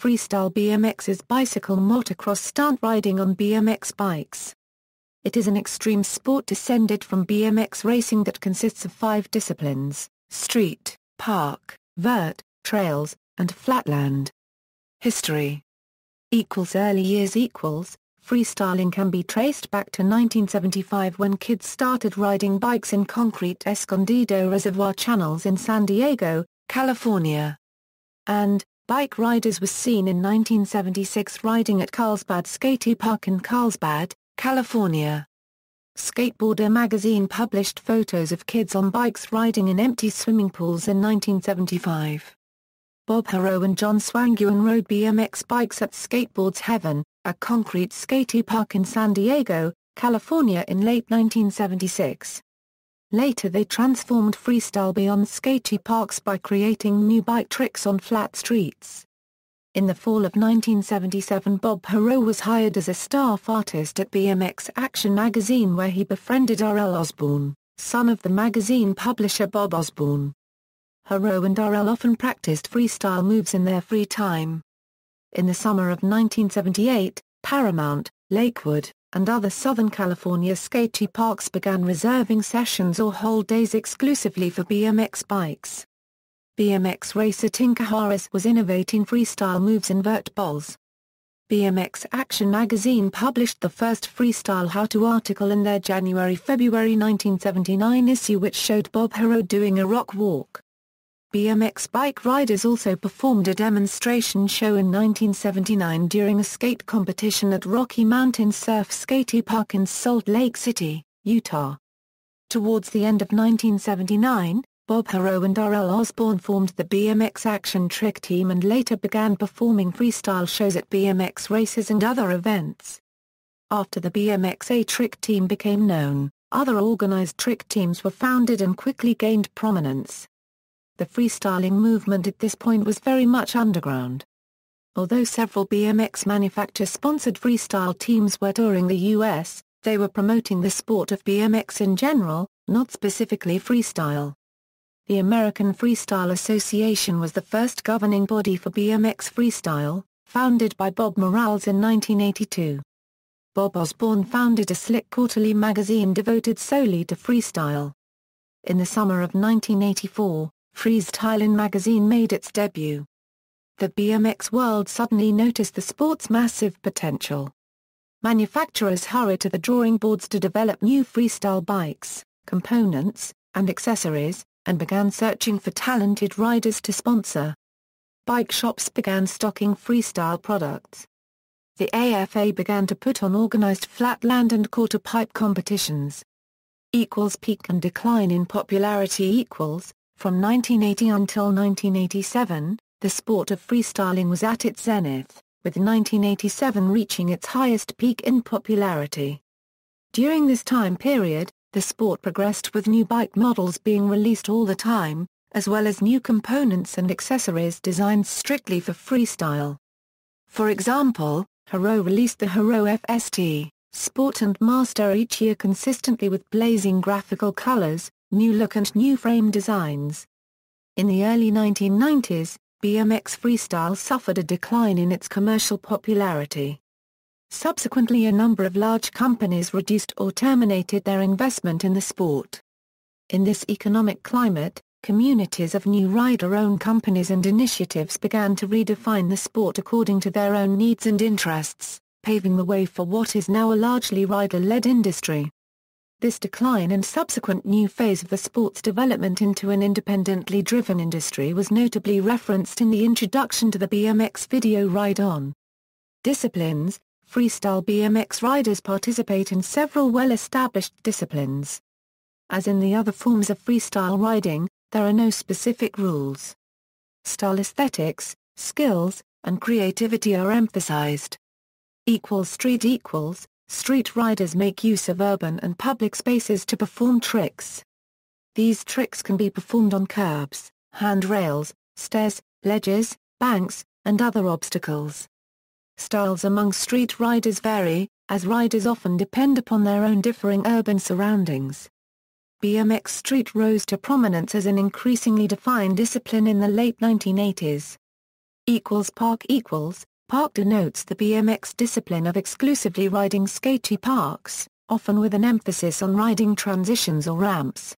Freestyle BMX is bicycle motocross stunt riding on BMX bikes. It is an extreme sport descended from BMX racing that consists of 5 disciplines: street, park, vert, trails, and flatland. History. Early years. Freestyling can be traced back to 1975 when kids started riding bikes in concrete Escondido Reservoir channels in San Diego, California. And bike riders was seen in 1976 riding at Carlsbad Skate Park in Carlsbad, California. Skateboarder magazine published photos of kids on bikes riding in empty swimming pools in 1975. Bob Haro and John Swanguin rode BMX bikes at Skateboards Heaven, a concrete skate park in San Diego, California in late 1976. Later they transformed freestyle beyond skate parks by creating new bike tricks on flat streets. In the fall of 1977 Bob Haro was hired as a staff artist at BMX Action magazine where he befriended R.L. Osborne, son of the magazine publisher Bob Osborne. Haro and R.L. often practiced freestyle moves in their free time. In the summer of 1978, Paramount, Lakewood, and other Southern California skate parks began reserving sessions or whole days exclusively for BMX bikes. BMX racer Tinker Harris was innovating freestyle moves in vert bowls. BMX Action magazine published the first freestyle how-to article in their January-February 1979 issue which showed Bob Haro doing a rock walk. BMX bike riders also performed a demonstration show in 1979 during a skate competition at Rocky Mountain Surf Skate Park in Salt Lake City, Utah. Towards the end of 1979, Bob Haro and R.L. Osborne formed the BMX Action Trick Team and later began performing freestyle shows at BMX races and other events. After the BMX Trick Team became known, other organized trick teams were founded and quickly gained prominence. The freestyling movement at this point was very much underground. Although several BMX manufacturer-sponsored freestyle teams were touring the U.S., they were promoting the sport of BMX in general, not specifically freestyle. The American Freestyle Association was the first governing body for BMX freestyle, founded by Bob Morales in 1982. Bob Osborne founded a slick quarterly magazine devoted solely to freestyle. In the summer of 1984, Freestylin' magazine made its debut. The BMX world suddenly noticed the sport's massive potential. Manufacturers hurried to the drawing boards to develop new freestyle bikes, components, and accessories, and began searching for talented riders to sponsor. Bike shops began stocking freestyle products. The AFA began to put on organized flatland and quarter pipe competitions. Peak and decline in popularity. From 1980 until 1987, the sport of freestyling was at its zenith, with 1987 reaching its highest peak in popularity. During this time period, the sport progressed with new bike models being released all the time, as well as new components and accessories designed strictly for freestyle. For example, Haro released the Haro FST, Sport and Master each year consistently with blazing graphical colors, new look and new frame designs. In the early 1990s, BMX freestyle suffered a decline in its commercial popularity. Subsequently a number of large companies reduced or terminated their investment in the sport. In this economic climate, communities of new rider-owned companies and initiatives began to redefine the sport according to their own needs and interests, paving the way for what is now a largely rider-led industry. This decline and subsequent new phase of the sport's development into an independently driven industry was notably referenced in the introduction to the BMX video Ride On. Disciplines. Freestyle BMX riders participate in several well-established disciplines. As in the other forms of freestyle riding, there are no specific rules. Style aesthetics, skills, and creativity are emphasized. Street riders make use of urban and public spaces to perform tricks. These tricks can be performed on curbs, handrails, stairs, ledges, banks, and other obstacles. Styles among street riders vary, as riders often depend upon their own differing urban surroundings. BMX street rose to prominence as an increasingly defined discipline in the late 1980s. Park denotes the BMX discipline of exclusively riding skatey parks, often with an emphasis on riding transitions or ramps.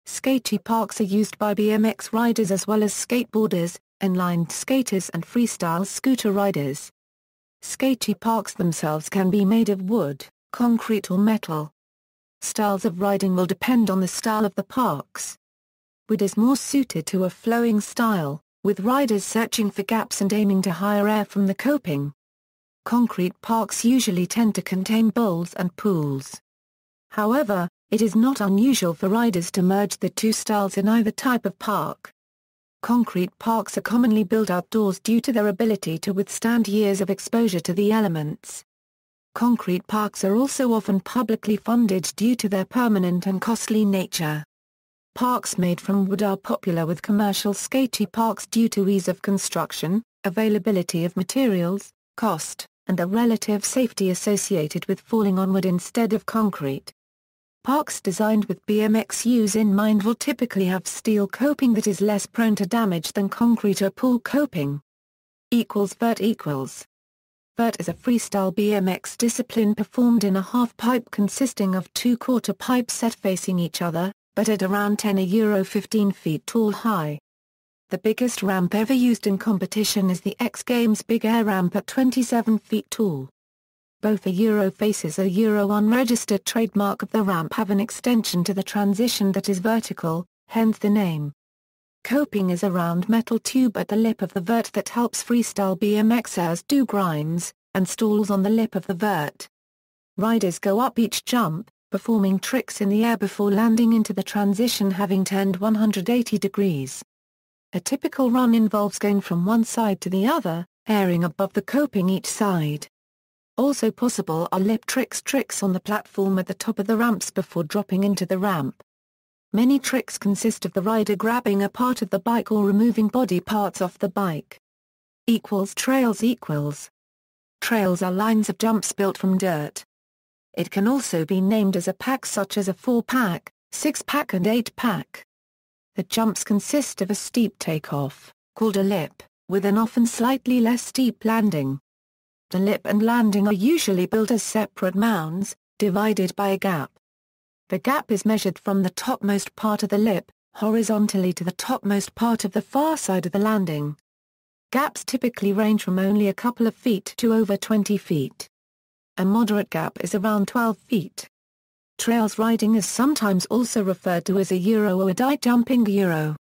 Skatey parks are used by BMX riders as well as skateboarders, inline skaters and freestyle scooter riders. Skatey parks themselves can be made of wood, concrete or metal. Styles of riding will depend on the style of the parks. Wood is more suited to a flowing style, with riders searching for gaps and aiming to higher air from the coping. Concrete parks usually tend to contain bowls and pools. However, it is not unusual for riders to merge the two styles in either type of park. Concrete parks are commonly built outdoors due to their ability to withstand years of exposure to the elements. Concrete parks are also often publicly funded due to their permanent and costly nature. Parks made from wood are popular with commercial skatey parks due to ease of construction, availability of materials, cost, and the relative safety associated with falling on wood instead of concrete. Parks designed with BMX use in mind will typically have steel coping that is less prone to damage than concrete or pool coping. Vert Vert is a freestyle BMX discipline performed in a half-pipe consisting of two quarter pipes set facing each other, but at around 10 feet tall high. The biggest ramp ever used in competition is the X Games Big Air ramp at 27 feet tall. Both faces a unregistered trademark of the ramp have an extension to the transition that is vertical, hence the name. Coping is a round metal tube at the lip of the vert that helps freestyle BMXers do grinds, and stalls on the lip of the vert. Riders go up each jump, performing tricks in the air before landing into the transition having turned 180 degrees. A typical run involves going from one side to the other, airing above the coping each side. Also possible are lip tricks on the platform at the top of the ramps before dropping into the ramp. Many tricks consist of the rider grabbing a part of the bike or removing body parts off the bike. Trails are lines of jumps built from dirt. It can also be named as a pack such as a 4-pack, 6-pack and 8-pack. The jumps consist of a steep takeoff, called a lip, with an often slightly less steep landing. The lip and landing are usually built as separate mounds, divided by a gap. The gap is measured from the topmost part of the lip, horizontally to the topmost part of the far side of the landing. Gaps typically range from only a couple of feet to over 20 feet. A moderate gap is around 12 feet. Trails riding is sometimes also referred to as a Euro or a die jumping Euro.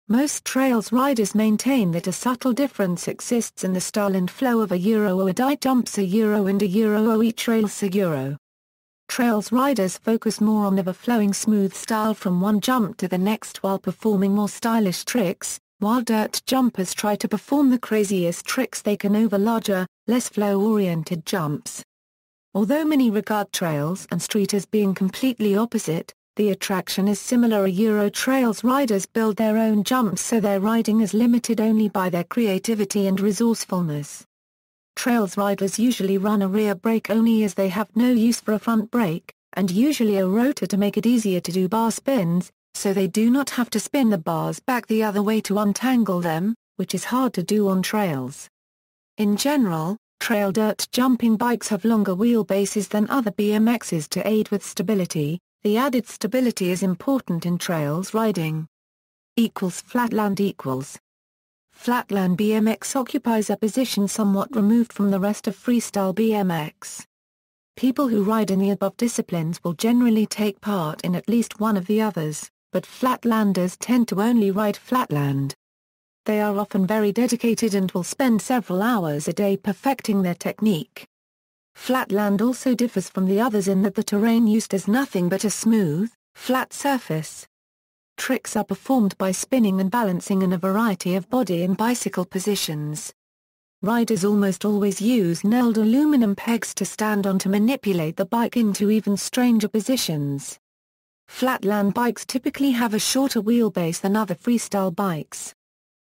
Most trails riders maintain that a subtle difference exists in the style and flow of a Euro or a die jumps a Euro and a Euro or each trails a Euro. Trails riders focus more on the flowing smooth style from one jump to the next while performing more stylish tricks, while dirt jumpers try to perform the craziest tricks they can over larger, less flow-oriented jumps. Although many regard trails and street as being completely opposite, the attraction is similar. Euro trails riders build their own jumps so their riding is limited only by their creativity and resourcefulness. Trails riders usually run a rear brake only as they have no use for a front brake, and usually a rotor to make it easier to do bar spins, so they do not have to spin the bars back the other way to untangle them, which is hard to do on trails. In general, trail dirt jumping bikes have longer wheelbases than other BMXs to aid with stability. The added stability is important in trails riding. Flatland Flatland BMX occupies a position somewhat removed from the rest of freestyle BMX. People who ride in the above disciplines will generally take part in at least one of the others, but flatlanders tend to only ride flatland. They are often very dedicated and will spend several hours a day perfecting their technique. Flatland also differs from the others in that the terrain used is nothing but a smooth, flat surface. Tricks are performed by spinning and balancing in a variety of body and bicycle positions. Riders almost always use knurled aluminum pegs to stand on to manipulate the bike into even stranger positions. Flatland bikes typically have a shorter wheelbase than other freestyle bikes.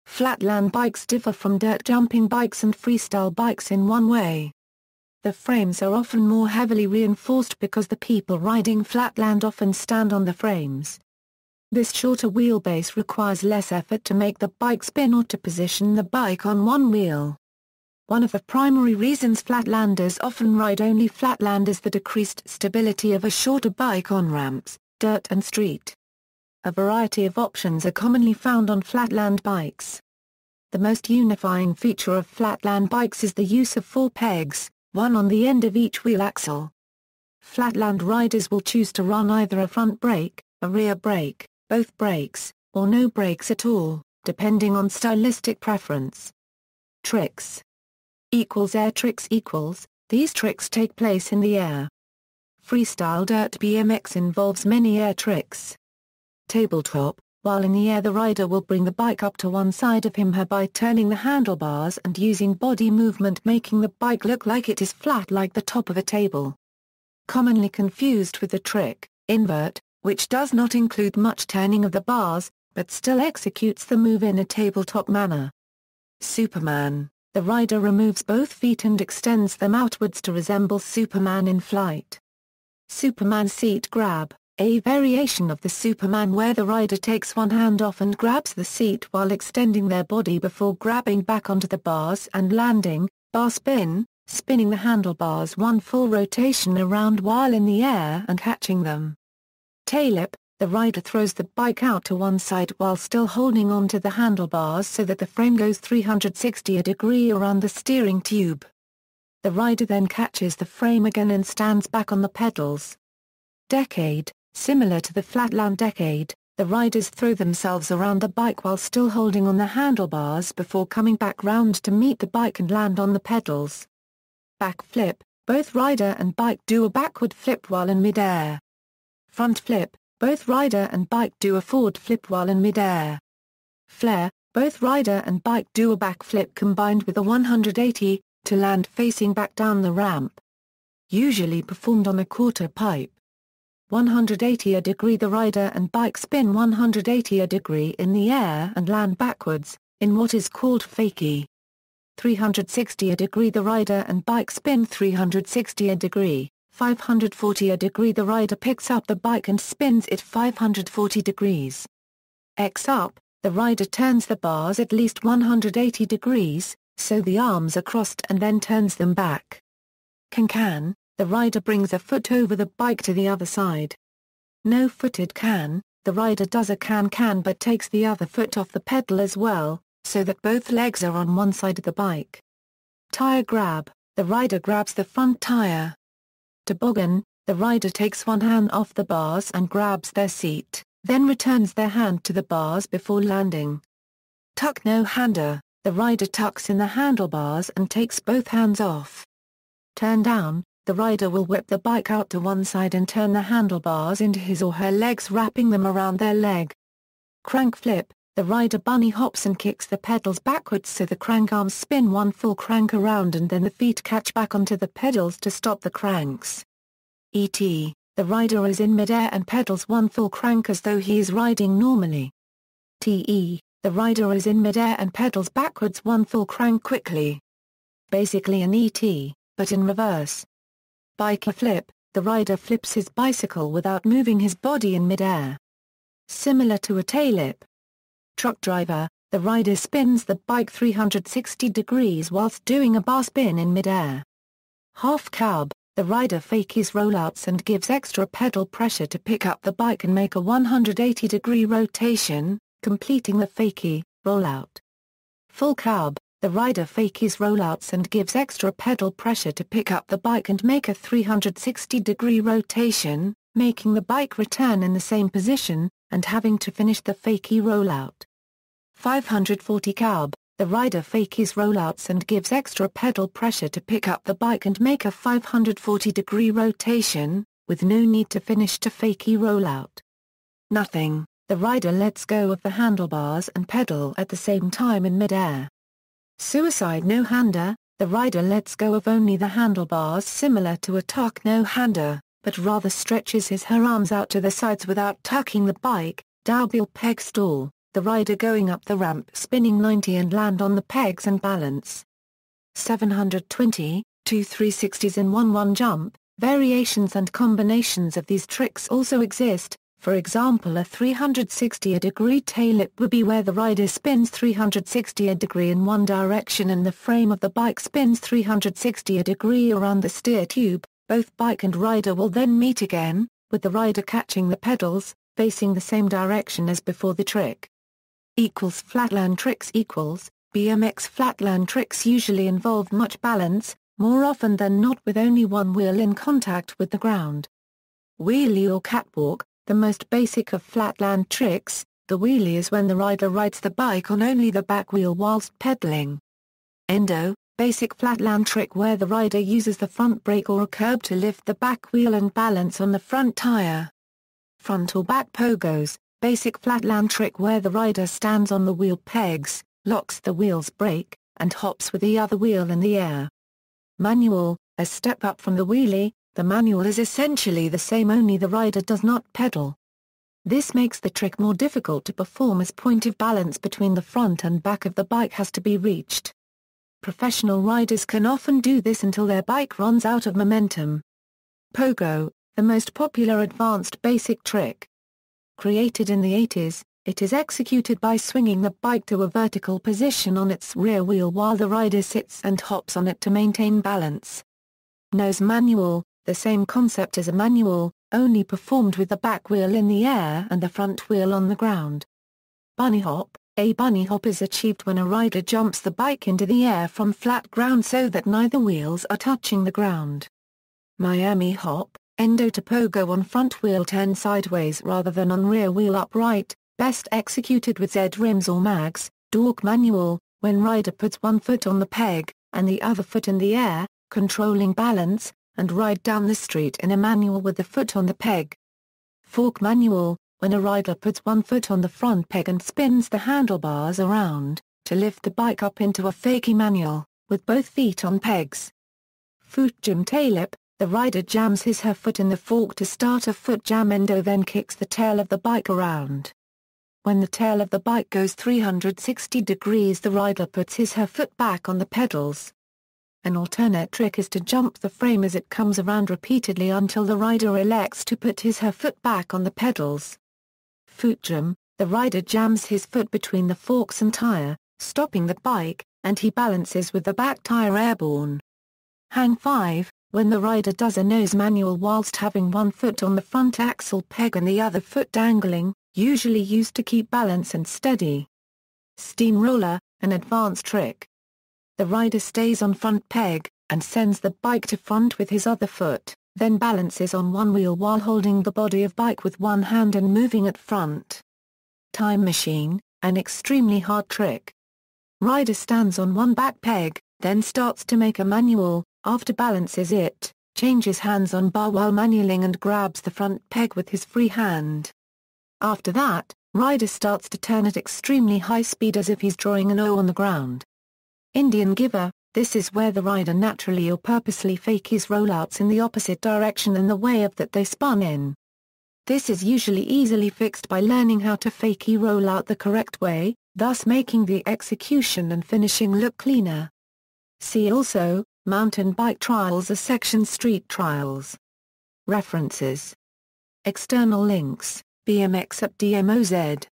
Flatland bikes differ from dirt jumping bikes and freestyle bikes in one way. The frames are often more heavily reinforced because the people riding flatland often stand on the frames. This shorter wheelbase requires less effort to make the bike spin or to position the bike on one wheel. One of the primary reasons flatlanders often ride only flatland is the decreased stability of a shorter bike on ramps, dirt and street. A variety of options are commonly found on flatland bikes. The most unifying feature of flatland bikes is the use of 4 pegs, one on the end of each wheel axle. Flatland riders will choose to run either a front brake, a rear brake, both brakes, or no brakes at all, depending on stylistic preference. Tricks. Air tricks equals, these tricks take place in the air. Freestyle dirt BMX involves many air tricks. Tabletop, while in the air the rider will bring the bike up to one side of him/her by turning the handlebars and using body movement, making the bike look like it is flat like the top of a table. Commonly confused with the trick, invert, which does not include much turning of the bars, but still executes the move in a tabletop manner. Superman. The rider removes both feet and extends them outwards to resemble Superman in flight. Superman seat grab, a variation of the Superman where the rider takes one hand off and grabs the seat while extending their body before grabbing back onto the bars and landing. Bar spin, spinning the handlebars one full rotation around while in the air and catching them. Tailip, the rider throws the bike out to one side while still holding onto the handlebars so that the frame goes 360 degrees around the steering tube. The rider then catches the frame again and stands back on the pedals. Decade, similar to the flatland decade, the riders throw themselves around the bike while still holding on the handlebars before coming back round to meet the bike and land on the pedals. Backflip, both rider and bike do a backward flip while in midair. Front flip, both rider and bike do a forward flip while in midair. Flare, both rider and bike do a backflip combined with a 180, to land facing back down the ramp. Usually performed on a quarter pipe. 180 degree, the rider and bike spin 180 degree in the air and land backwards, in what is called fakie. 360 degree, the rider and bike spin 360 degree. 540 degree, the rider picks up the bike and spins it 540 degrees. X up, the rider turns the bars at least 180 degrees, so the arms are crossed and then turns them back. Can, the rider brings a foot over the bike to the other side. No-footed can, the rider does a can but takes the other foot off the pedal as well, so that both legs are on one side of the bike. Tire grab, the rider grabs the front tire. Toboggan, the rider takes one hand off the bars and grabs their seat, then returns their hand to the bars before landing. Tuck no-hander, the rider tucks in the handlebars and takes both hands off. Turn down, the rider will whip the bike out to one side and turn the handlebars into his or her legs, wrapping them around their leg. Crank flip, the rider bunny hops and kicks the pedals backwards so the crank arms spin one full crank around and then the feet catch back onto the pedals to stop the cranks. E.T., the rider is in midair and pedals one full crank as though he is riding normally. T.E., the rider is in midair and pedals backwards one full crank quickly. Basically an E.T., but in reverse. Biker flip, the rider flips his bicycle without moving his body in midair. Similar to a tailip. Truck driver, the rider spins the bike 360 degrees whilst doing a bar spin in midair. Half cab, the rider fakies rollouts and gives extra pedal pressure to pick up the bike and make a 180-degree rotation, completing the fakie rollout. Full cab, the rider fakies rollouts and gives extra pedal pressure to pick up the bike and make a 360-degree rotation, making the bike return in the same position, and having to finish the fakie rollout. 540 cab, the rider fakies rollouts and gives extra pedal pressure to pick up the bike and make a 540-degree rotation, with no need to finish to fakie rollout. Nothing, the rider lets go of the handlebars and pedal at the same time in mid-air. Suicide no-hander, the rider lets go of only the handlebars similar to a tuck no-hander, but rather stretches his/her arms out to the sides without tucking the bike. Double peg stall, the rider going up the ramp spinning 90 and land on the pegs and balance. 720, 2 360s in one jump. Variations and combinations of these tricks also exist. For example, a 360-degree tailip would be where the rider spins 360 degree in one direction and the frame of the bike spins 360 degree around the steer tube. Both bike and rider will then meet again, with the rider catching the pedals, facing the same direction as before the trick. Flatland tricks BMX flatland tricks usually involve much balance, more often than not with only one wheel in contact with the ground. Wheelie or catwalk, the most basic of flatland tricks, the wheelie is when the rider rides the bike on only the back wheel whilst pedaling. Endo, basic flatland trick where the rider uses the front brake or a curb to lift the back wheel and balance on the front tire. Front or back pogos, basic flatland trick where the rider stands on the wheel pegs, locks the wheel's brake, and hops with the other wheel in the air. Manual, a step up from the wheelie, the manual is essentially the same only the rider does not pedal. This makes the trick more difficult to perform as point of balance between the front and back of the bike has to be reached. Professional riders can often do this until their bike runs out of momentum. Pogo, the most popular advanced basic trick. Created in the 80s, it is executed by swinging the bike to a vertical position on its rear wheel while the rider sits and hops on it to maintain balance. Nose manual, the same concept as a manual, only performed with the back wheel in the air and the front wheel on the ground. Bunny hop, a bunny hop is achieved when a rider jumps the bike into the air from flat ground so that neither wheels are touching the ground. Miami hop, endo to pogo on front wheel turn sideways rather than on rear wheel upright, best executed with Z rims or mags. Dork manual, when rider puts one foot on the peg, and the other foot in the air, controlling balance, and ride down the street in a manual with the foot on the peg. Fork manual, when a rider puts one foot on the front peg and spins the handlebars around, to lift the bike up into a fakie manual, with both feet on pegs. Foot jam tailip, the rider jams his/her foot in the fork to start a foot jam endo then kicks the tail of the bike around. When the tail of the bike goes 360 degrees the rider puts his/her foot back on the pedals. An alternate trick is to jump the frame as it comes around repeatedly until the rider elects to put his/her foot back on the pedals. Foot jam, the rider jams his foot between the forks and tire, stopping the bike, and he balances with the back tire airborne. Hang 5, when the rider does a nose manual whilst having one foot on the front axle peg and the other foot dangling, usually used to keep balance and steady. Steamroller, an advanced trick. The rider stays on front peg, and sends the bike to front with his other foot, then balances on one wheel while holding the body of bike with one hand and moving at front. Time machine, an extremely hard trick. Rider stands on one back peg, then starts to make a manual, after balances it, changes hands on bar while manualing and grabs the front peg with his free hand. After that, rider starts to turn at extremely high speed as if he's drawing an O on the ground. Indian giver, this is where the rider naturally or purposely fakes rollouts in the opposite direction than the way of that they spun in. This is usually easily fixed by learning how to fakie rollout the correct way, thus making the execution and finishing look cleaner. See also, mountain bike trials or section street trials. References. External links, BMX at DMOZ.